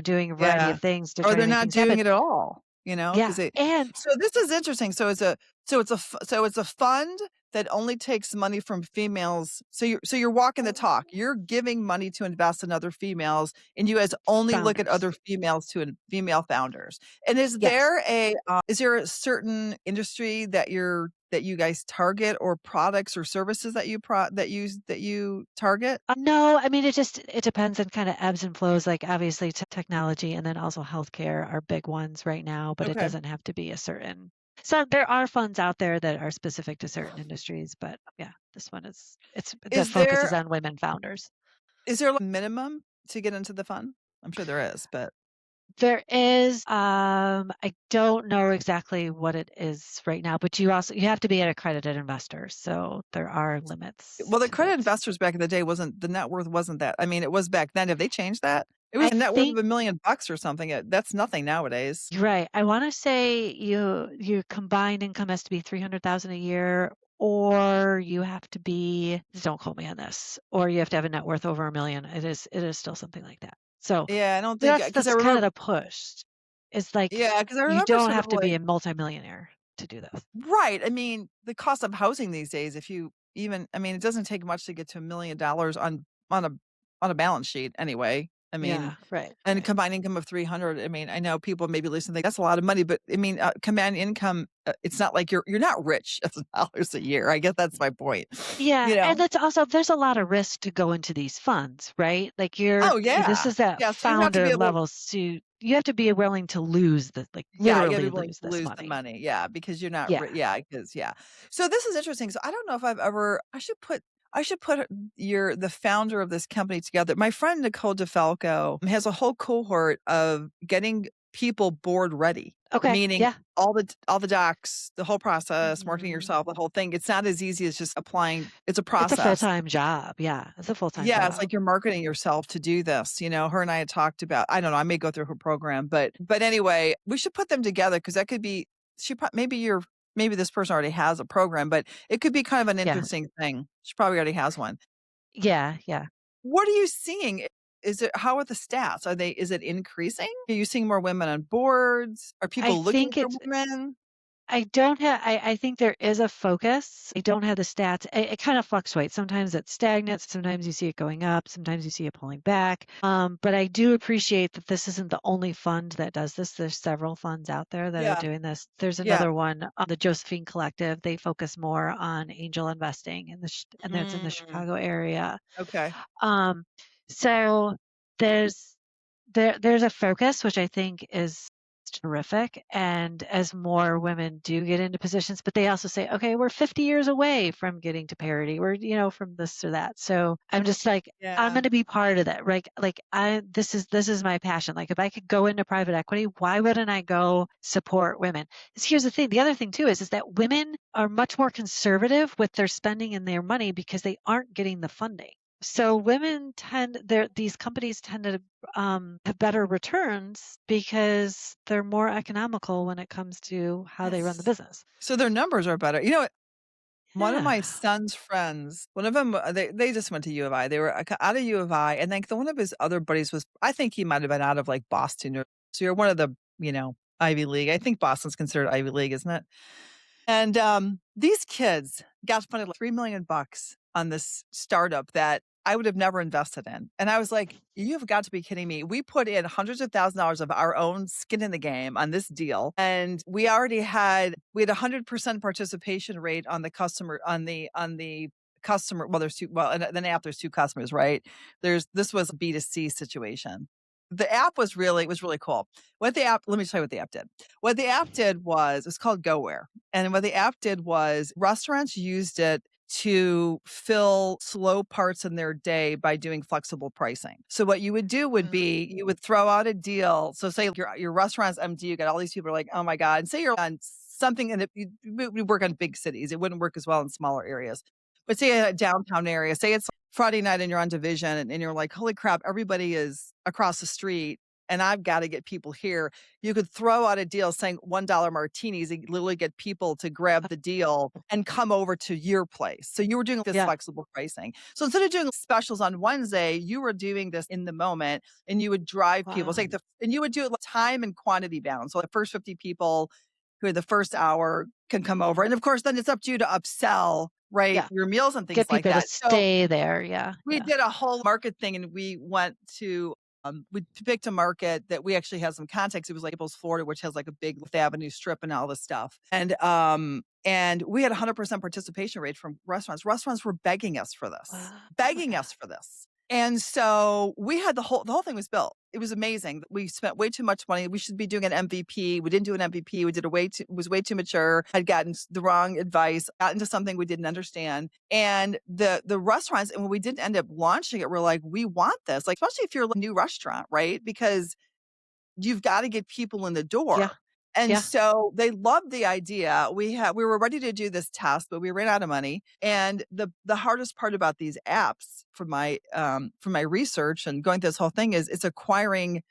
doing a variety Yeah. of things to Or try to they're make not things happen. doing it at all, Yeah. 'cause it And so this is interesting. So it's a fund that only takes money from females. So you're walking the talk. You're giving money to invest in other females, and you guys only look at other founders. females to female founders. And Yes. is there a certain industry that you guys target or products or services that you target? No, I mean, it depends and kind of ebbs and flows. Like obviously technology and then also healthcare are big ones right now, but it Okay. doesn't have to be a certain. So there are funds out there that are specific to certain industries, but yeah, this one it's the Is focus there is on women founders. is there a minimum to get into the fund? I'm sure there is, but There is, I don't know exactly what it is right now, but you have to be an accredited investor, so there are limits well, the to credit it. investors back in the day wasn't the net worth wasn't that I mean, it was back then. Have they changed that? It was I a net worth of think $1,000,000 or something. That's nothing nowadays. you're right. I wanna say your combined income has to be 300,000 a year, or you have to be don't quote me on this, or you have to have a net worth over 1,000,000. It is still something like that. So, Yeah, I don't think that's because I that's kind of remember the push. It's like, yeah, because I you remember don't sort of have to be like a multimillionaire to do this. right, I mean, the cost of housing these days, if you even I mean, it doesn't take much to get to $1,000,000 on a on a balance sheet anyway. I mean Yeah, right, and a right. combined income of 300, I mean, I know people maybe listen think that's a lot of money, but I mean, combined income, it's not like you're not rich as dollars a year. I guess that's my point, Yeah, you and know? that's also there's a lot of risk to go into these funds, right? Like Oh, this yeah. is that Yeah, so you have to be founder able level you have to be willing to lose yeah, you gotta be literally willing lose to this lose the money. money, yeah, because you're not Yeah. ri yeah, because yeah. So this is interesting, so I don't know if I've ever I should put the founder of this company together. My friend Nicole DeFalco has a whole cohort of getting people board ready, Okay. meaning Yeah. all the docs, the whole process, marketing Mhm. yourself, the whole thing. It's not as easy as just applying. It's a It's a process. full-time job. Yeah, it's a full-time Yeah, it's job. like you're marketing yourself to do this, her and I had talked about I don't know, I may go through her program, but anyway, we should put them together because that could be maybe this person already has a program, but it could be kind of an Yeah. interesting thing. She probably already has one. Yeah, yeah. What are you seeing? Is it how are the stats? Is it increasing? Are you seeing more women on boards? Are I people looking think for it's women? I don't have I think there is a focus. I don't have the stats. It kind of fluctuates. Sometimes it's stagnant, sometimes you see it going up, sometimes you see it pulling back. But I do appreciate that this isn't the only fund that does this. There's several funds out there that are Yeah. doing this. There's Yeah. another one, the Josephine Collective. They focus more on angel investing in and that's in the Mm, Chicago area. okay. Um, so there's there's a focus which I think is terrific. And as more women do get into positions, but they also say, okay, we're 50 years away from getting to parity. We're, from this or that. So I'm just like, I'm Yeah. going to be part of that. Right. Like this is my passion. Like if I could go into private equity, why wouldn't I go support women? 'Cause here's the thing. The other thing too is that women are much more conservative with their spending and their money because they aren't getting the funding. So women these companies tend to have better returns because they're more economical when it comes to how they run the Yes. business. So their numbers are better. You know what? One of my Yeah. son's friends, one of them, they just went to U of I. They were out of U of I, and then one of his other buddies was, I think he might have been out of like Boston or so you're one of the, Ivy League. I think Boston's considered Ivy League, isn't it? And, these kids got funded like $3 million on this startup that I would have never invested in. And I was like, "You've got to be kidding me." We put in hundreds of $1,000s of our own skin in the game on this deal, and we had 100% participation rate on the customer on the customer. Well, there's 2, well, in the app, there's 2 customers, right? This was a B2C situation. The app was really cool. Let me tell you what the app did. What the app did was, it's called GoWare. And what the app did was restaurants used it to fill slow parts in their day by doing flexible pricing. So what you would do would be you would throw out a deal. So say your restaurant's empty, you got all these people are like, "Oh my God." And say you're on something and we work on big cities. It wouldn't work as well in smaller areas. But say a downtown area, say it's Friday night and you're on Division and you're like, "Holy crap, everybody is across the street and I've got to get people here." You could throw out a deal saying $1 martinis and literally get people to grab the deal and come over to your place. So you were doing this Yeah. flexible pricing. So instead of doing specials on Wednesday, you were doing this in the moment and you would drive people. Wow. And you would do it like time and quantity bound. So the first 50 people who are the first hour can come over. And of course, then it's up to you to upsell, right? Yeah. Your meals and things Get like people to that. So stay there. Yeah. we Yeah. did a whole market thing and we went to we picked a market that we actually had some context. It was like Naples, Florida, which has like a big Fifth Avenue strip and all this stuff. And we had 100% participation rate from restaurants. Restaurants were begging us for this, Wow. Oh my begging God. us for this. And so we had the whole thing was built. It was amazing. We spent way too much money. We should be doing an MVP. We didn't do an MVP. We did was way too mature, had gotten the wrong advice, got into something we didn't understand. And the restaurants, and when we didn't end up launching it, we're like, we want this. Like, especially if you're a new restaurant, right? Because you've got to get people in the Yeah. door. And Yeah. so they loved the idea. We were ready to do this test, but we ran out of money. And the hardest part about these apps from my research and going through this whole thing is it's acquiring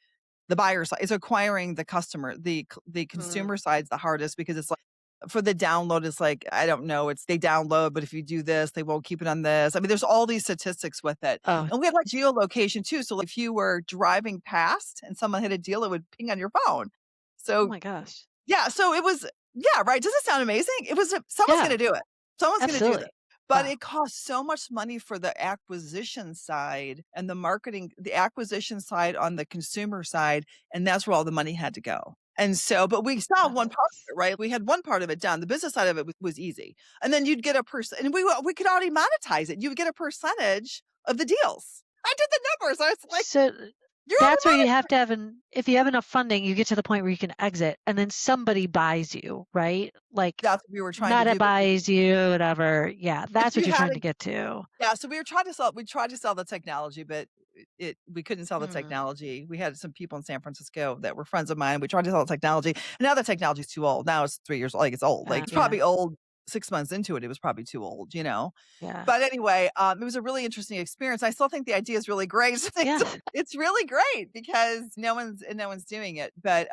the buyer side. It's acquiring the customer. The Mm. consumer side's the hardest because it's like for the download, it's like, I don't know, it's they download, but if you do this, they won't keep it on this. I mean, there's all these statistics with it. Oh, And we had like geolocation too. So if you were driving past and someone hit a deal, it would ping on your phone. oh So my gosh. yeah, so it was yeah, right. Does it sound amazing? Someone's Yeah. gonna do it. Someone's gonna do this. Absolutely. But Wow. it costs so much money for the acquisition side and the acquisition side on the consumer side, and that's where all the money had to go. And so, but we still have one part of That's it, right? We had one part of it done. The business side of it was easy. And then you'd get a and we could already monetize it. You would get a percentage of the deals. I did the numbers. I was like, so you're that's where already you have to have if you have enough funding, you get to the point where you can exit and then somebody buys you, right? Like that's what we were trying to Meta do. But buys you, whatever. Yeah, but that's what you you're had trying to get to. Yeah, so we tried to sell the technology, but we couldn't sell the Mm. technology. We had some people in San Francisco that were friends of mine. We tried to sell the technology, and now the technology's too old. Now it's 3 years like, it's old. Like, it's Yeah. probably old 6 months into it, it was probably too old, you know? Yeah. But anyway, it was a really interesting experience. I still think the idea is really great. Yeah. It's really great because no one's doing it, but,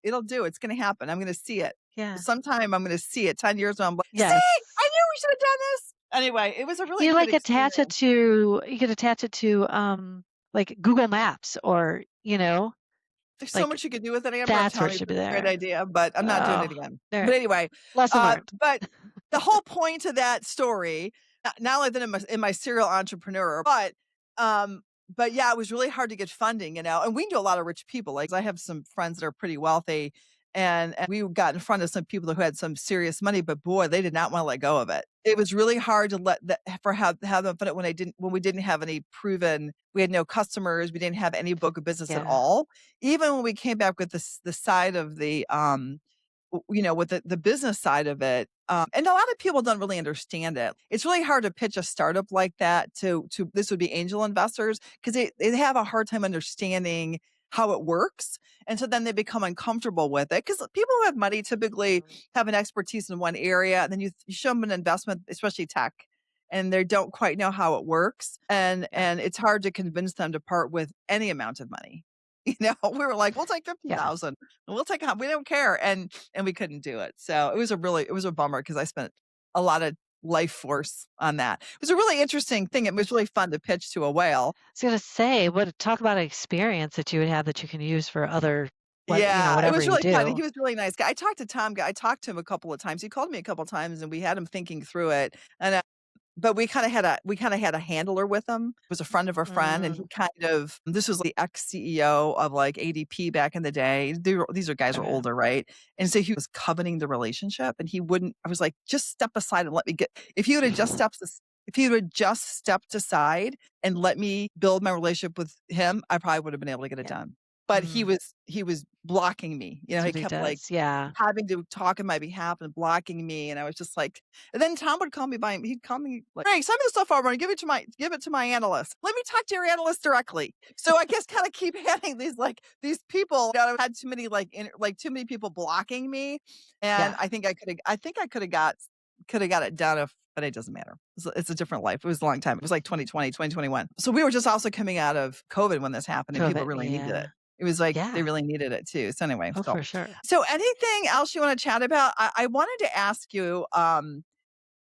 it'll do. It's gonna happen. I'm gonna see it. Yeah. Sometime I'm gonna see it 10 years from now, I'm like, "See, Yes. I knew we should have done this." Anyway, it was a really You good like attach it experience. to you could attach it to like Google Maps or, There's so Like, much you could do with it, Amber. I'm that's where telling it you, should be it's a great there. idea, but I'm not doing it Oh, again. there. But anyway, Lesson learned. but the whole point of that story, not only that I'm a serial entrepreneur, um, but yeah, it was really hard to get funding, and we knew a lot of rich people. Like I have some friends that are pretty wealthy, and we got in front of some people who had some serious money, but boy, they did not want to let go of it. It was really hard to let that for have them fund it when we didn't have any proven, we had no customers, we didn't have any book of business at Yeah. all. Even when we came back with the side of the with the business side of it, and a lot of people don't really understand it. It's really hard to pitch a startup like that to this would be angel investors because they have a hard time understanding how it works, and so then they become uncomfortable with it because people who have money typically have an expertise in one area, and then you show them an investment, especially tech, and they don't quite know how it works, and Yeah. and it's hard to convince them to part with any amount of money. We were like, we'll take Yeah. 50,000. We'll take we don't care. And we couldn't do it. So it was a bummer because I spent a lot of life force on that. It was a really interesting thing. It was really fun to pitch to a whale. I was gonna say, what talk about an experience that you would have that you can use for other Yeah, it whatever was you really fun. do. He was a really nice guy. I talked to Tom. I talked to him a couple of times. He called me a couple of times, and we had him thinking through it. And but we kinda had a handler with him. It was a friend of a friend, and he Mm, kind of this was the ex-CEO of, like, ADP back in the day. These are guys were okay. older, right? And so he was coveting the relationship, and he wouldn't I was like, "Just step aside and let me get." If he would have just stepped aside and let me build my relationship with him, I probably would have been able to get it Yeah. done. But Mm, he was blocking me. that's He what he kept, like, does. Yeah. having to talk on my behalf and blocking me, and I was just like, and then Tom would call me he'd call me like, "Greg, send me the stuff over and give it to my analyst. Let me talk to your analyst directly." So I guess kinda keep having these people, had too many, too many people blocking me, and Yeah. I think I coulda got it done but it doesn't matter. It's a different life. It was a long time. It was like 2020, 2021. So we were just also coming out of COVID when this happened, and people COVID. really needed it. Yeah. It was like they Yeah. really needed it too. So anyway, Oh, for sure. so anything else you wanna chat about? I wanted to ask you,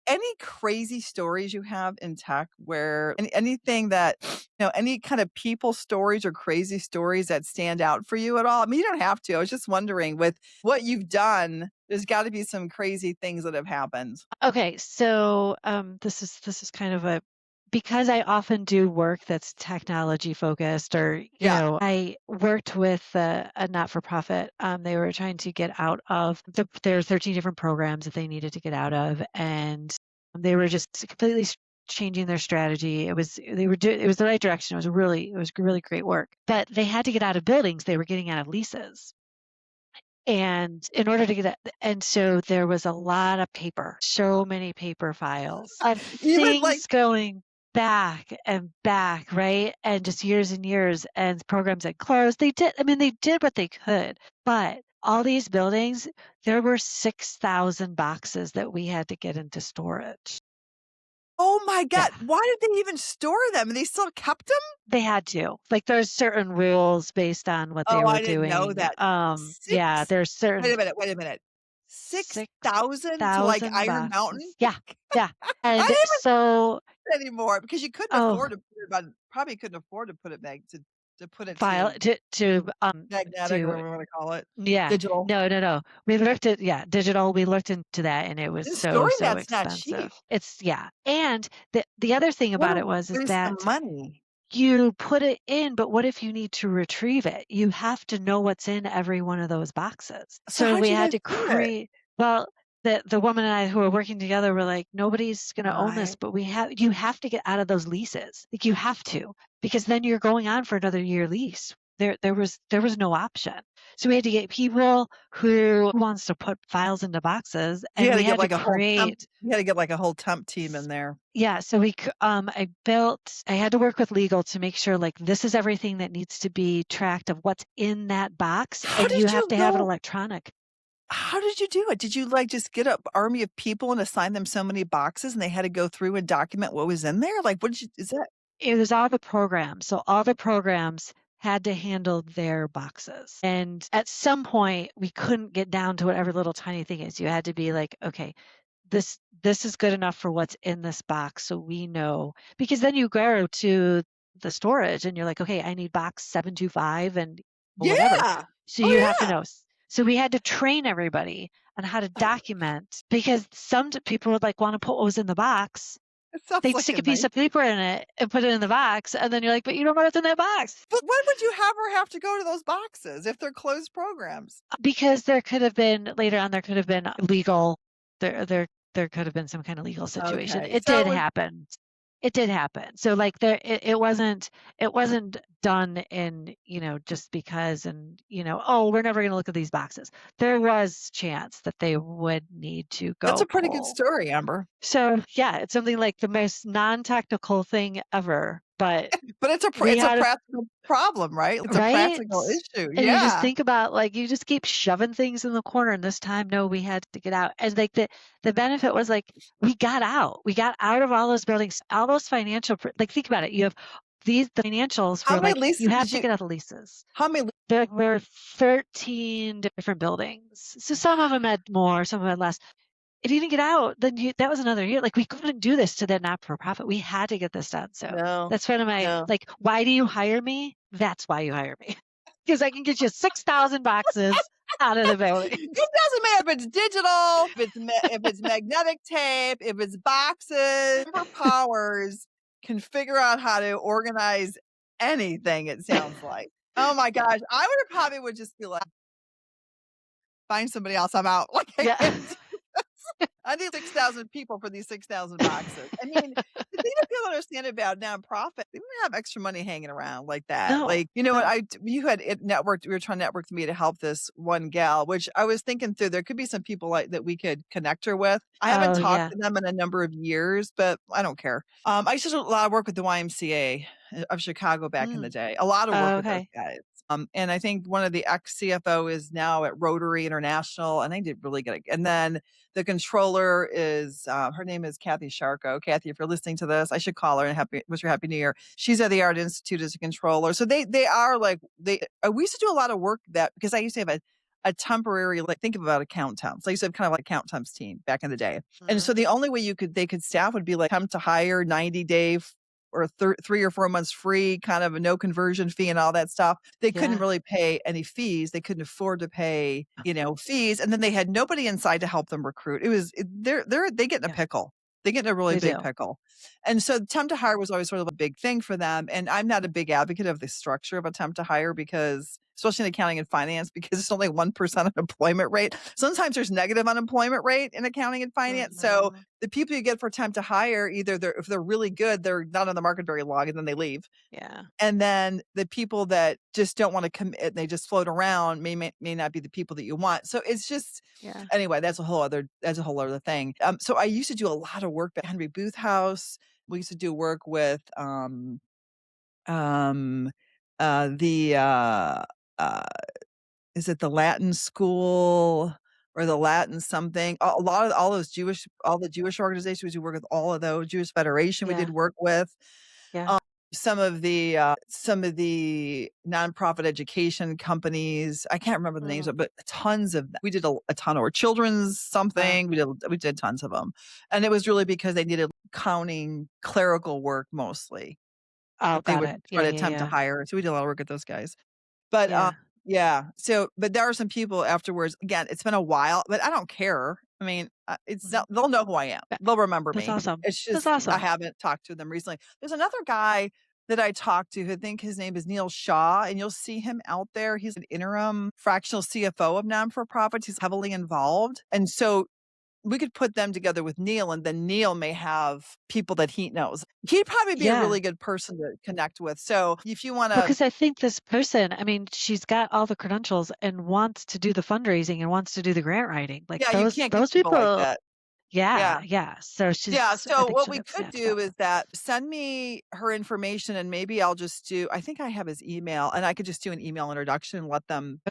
any crazy stories you have in tech where anything that, any kind of people stories or crazy stories that stand out for you at all? I mean, you don't have to. I was just wondering with what you've done, there's gotta be some crazy things that have happened. Okay, so this is kind of a because I often do work that's technology focused, or Yeah. I worked with a not-for-profit. They were trying to get out of their 13 different programs that they needed to get out of, and they were just completely changing their strategy. It was the right direction. It was really great work, but they had to get out of buildings. They were getting out of leases. And in order to get that, and so there was a lot of paper, so many paper files of Even like, things going back and back, right? And just years and years, and programs that closed. They did what they could, but all these buildings, there were 6,000 boxes that we had to get into storage. oh my Yeah. god, why did they even store them? And they still kept them? They had to. Like, there's certain rules based on what they Oh, were I didn't know doing. that. Yeah, 6 there's certain wait a minute. 6,000 to, like, 6,000 Iron Mountain? boxes. Yeah, yeah, I and didn't so even anymore because you couldn't oh, afford to put it on probably couldn't afford to put it back to put it file to magnetic or to whatever we wanna call it, yeah. digital. No, no, no. We looked at yeah, digital, we looked into that, and it was And so, storing so that's not cheap. expensive. It's yeah, and the other thing What about a it was is waste of that money. you put it in, but what if you need to retrieve it? You have to know what's in every one of those boxes. So So how'd we you had guys to do it? create well, the woman and I who were working together were like, nobody's gonna own this, Right. but you have to get out of those leases. Like you have to, because then you're going on for another year lease. There was no option. So we had to get people who wants to put files into boxes, You and had to we get had to like a whole temp create you had to get like a whole temp team in there. yeah, so I had to work with legal to make sure like this is everything that needs to be tracked of what's in that box, How and you did have you to have it go electronic. how did you do it? Did you, like, just get a army of people and assign them so many boxes and they had to go through and document what was in there? Like, what did you is that It was all the programs. So all the programs had to handle their boxes. And at some point we couldn't get down to what every little tiny thing is. You had to be like, okay, this is good enough for what's in this box so we know because then you go to the storage and you're like, okay, I need box 725 and whatever. Yeah. So you Oh, have to yeah. know. So we had to train everybody on how to document because some people would like want to put what was in the box. It sounds They'd like stick a a piece night. of paper in it and put it in the box, and then you're like, but you don't know what's in that box. But why would you have her have to go to those boxes if they're closed programs? Because there could have been later on, there could have been legal, there could have been some kind of legal situation. Okay. It So did it was happen. It did happen. So like it wasn't done in, just because and, oh, we're never going to look at these boxes. There was chance that they would need to that's go a pretty good pull. story, Amber. So yeah, it's something like the most non-technical thing ever, but But we it's a had a practical problem, right? It's a right? practical issue. And you just Yeah. think about like you just keep shoving things in the corner and this time no, we had to get out. And like the benefit was like we got out. We got out of all those buildings, all those like think about it. You have the financials How were many like you leases have did to you get out the leases. how many There were 13 different buildings. So some of them had more, some of them had less. If you didn't get out, then that was another year. Like we couldn't do this to the not for profit. We had to get this done. So No. that's one of my No. like, why do you hire me? That's why you hire me. Because I can get you 6,000 boxes out of the building. It doesn't matter if it's digital, if it's magnetic tape, if it's boxes. Amber Powers can figure out how to organize anything, it sounds like. Oh my gosh. I would just be like, find somebody else. I'm out. Like I Yeah. can't do I need 6,000 people for these 6,000 boxes. I mean, the thing that people understand about nonprofit, they don't have extra money hanging around like that. No, Like, you know what? no. You had it networked. We were trying to network me to help this one gal, which I was thinking through. There could be some people like that we could connect her with. I haven't Oh, talked yeah. to them in a number of years, but I don't care. I used to do a lot of work with the YMCA of Chicago back in the Mm. day. A lot of work Oh, with those okay. guys. And I think one of the ex CFO is now at Rotary International, and they did really good. And then the controller is her name is Kathy Sharko. Kathy, if you're listening to this, I should call her and wish her happy new year. She's at the Art Institute as a controller. So they are like we used to do a lot of work that because I used to have a temporary like think about accountants. I used to have kind of like accountants team back in the day. And so Mhm. the only way they could staff would be like come to hire 90-day or 3 or 4 months free, kind of a no conversion fee and all that stuff. They couldn't Yeah. really pay any fees. They couldn't afford to pay, fees. And then they had nobody inside to help them recruit. They get in a Yeah. pickle. They get in a really They big do. pickle. And so temp to hire was always sort of a big thing for them. And I'm not a big advocate of the structure of a temp to hire because especially in accounting and finance, because it's only 1% unemployment rate. Sometimes there's negative unemployment rate in accounting and finance. So Mhm. the people you get for temp to hire, either if they're really good, they're not on the market very long and then they leave. Yeah. And then the people that just don't want to commit, they just float around may not be the people that you want. So it's just Yeah. anyway, that's a whole other thing. So I used to do a lot of work at Henry Booth House. We used to do work with um the uh is it the Latin school or the Latin something? A lot of all the Jewish organizations, we work with all of those. Jewish Federation, we did Yeah. work with. Yeah. Um, some of the nonprofit education companies. I can't remember the names Mm. of, but tons of them. We did a ton of or children's Wow. something. We did tons of them, and it was really because they needed accounting clerical work mostly Oh, that they got would it. try Yeah, to yeah, attempt to yeah. hire. So we did a lot of work with those guys. But, Yeah. yeah, so but there are some people afterwards again, it's been a while, but I don't care. I mean, it's Mhm. not they'll know who I am. Yeah. They'll remember That's me. awesome. It's That's just I awesome. haven't talked to them recently. There's another guy that I talked to, I think his name is Neil Shaw, and you'll see him out there. He's an interim fractional CFO of non-for-profits. He's heavily involved, and so we could put them together with Neil, and then Neil may have people that he knows. He'd probably be a Yeah. really good person to connect with. So if you wanna Because I think this person, I mean, she's got all the credentials and wants to do the fundraising and wants to do the grant writing. Like yeah, you can't get those people like people, that. yeah, Yeah. yeah. So Yeah, I so think what she'll we get could snapped do up. is that send me her information and maybe I'll just do I think I have his email and I could just do an email introduction and let them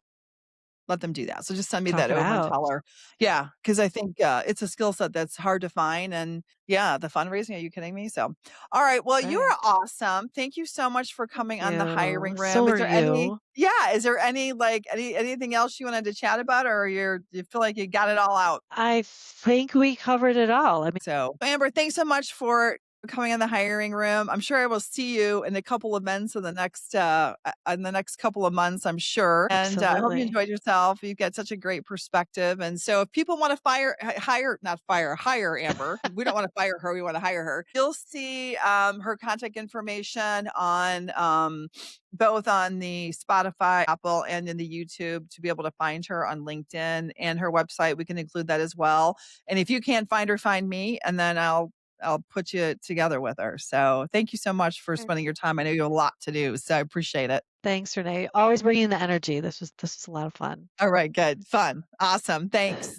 do that. So just send me Talk that it over and out. tell her. Yeah, because I think, it's a skill set that's hard to find and yeah, the fundraising, are you kidding me? So, all right, well, you Right. are awesome. Thank you so much for Thank coming on the you. hiring So room. are you. Is there any, like, anything else you wanted to chat about or you feel like you got it all out? I think we covered it all. I mean, So, Amber, thanks so much for coming in the hiring room. I'm sure I will see you in a couple events in the next couple of months, I'm sure. And I hope you Absolutely. enjoyed yourself. You've got such a great perspective. And so if people want to hire Amber. We don't want to fire her. We want to hire her. You'll see her contact information on both on the Spotify, Apple, and in the YouTube to be able to find her on LinkedIn and her website. We can include that as well. And if you can't find her, find me, and then I'll put you together with her. So thank you so much for spending your time. I know you have a lot to do, so I appreciate it. Thanks, Renee. Always bringing the energy. This was a lot of fun. All right, good. Fun. Awesome. Thanks.